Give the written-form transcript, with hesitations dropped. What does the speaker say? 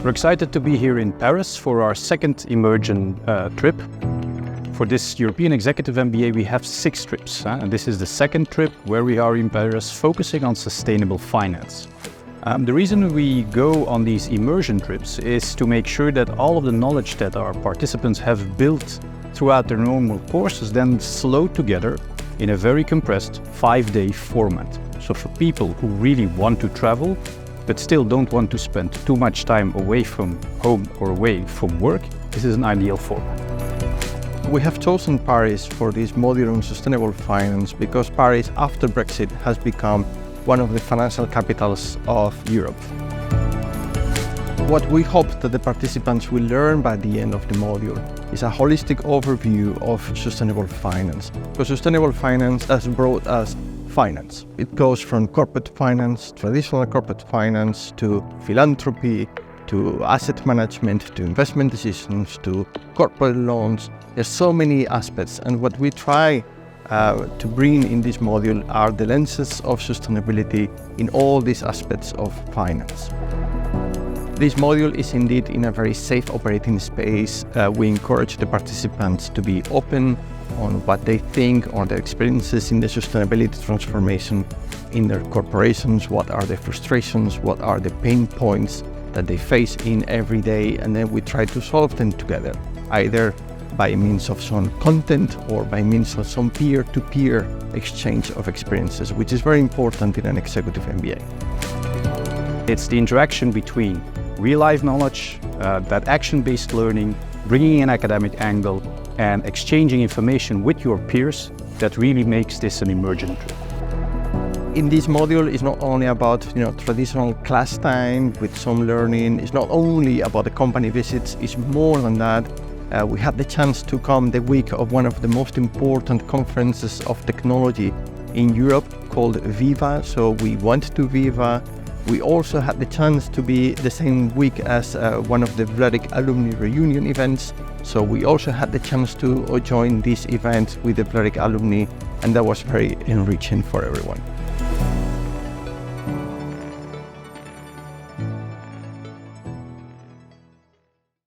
We're excited to be here in Paris for our second immersion trip. For this European Executive MBA, we have 6 trips, and this is the second trip where we are in Paris focusing on sustainable finance. The reason we go on these immersion trips is to make sure that all of the knowledge that our participants have built throughout their normal courses then flow together in a very compressed 5-day format. So for people who really want to travel, but still don't want to spend too much time away from home or away from work, this is an ideal format. We have chosen Paris for this module on sustainable finance because Paris, after Brexit, has become one of the financial capitals of Europe. What we hope that the participants will learn by the end of the module is a holistic overview of sustainable finance. Because sustainable finance has brought us finance. It goes from corporate finance, traditional corporate finance, to philanthropy, to asset management, to investment decisions, to corporate loans. There's so many aspects, and what we try to bring in this module are the lenses of sustainability in all these aspects of finance. This module is indeed in a very safe operating space. We encourage the participants to be open on what they think or their experiences in the sustainability transformation in their corporations, what are the frustrations, what are the pain points that they face in every day, and then we try to solve them together, either by means of some content or by means of some peer-to-peer exchange of experiences, which is very important in an executive MBA. It's the interaction between real-life knowledge, that action-based learning, bringing an academic angle, and exchanging information with your peers that really makes this an immersion trip. In this module, it's not only about traditional class time with some learning. It's not only about the company visits. It's more than that. We had the chance to come the week of one of the most important conferences of technology in Europe called Viva. So we went to Viva. We also had the chance to be the same week as one of the Vlerick alumni reunion events. So we also had the chance to join this event with the Vlerick alumni, and that was very enriching for everyone.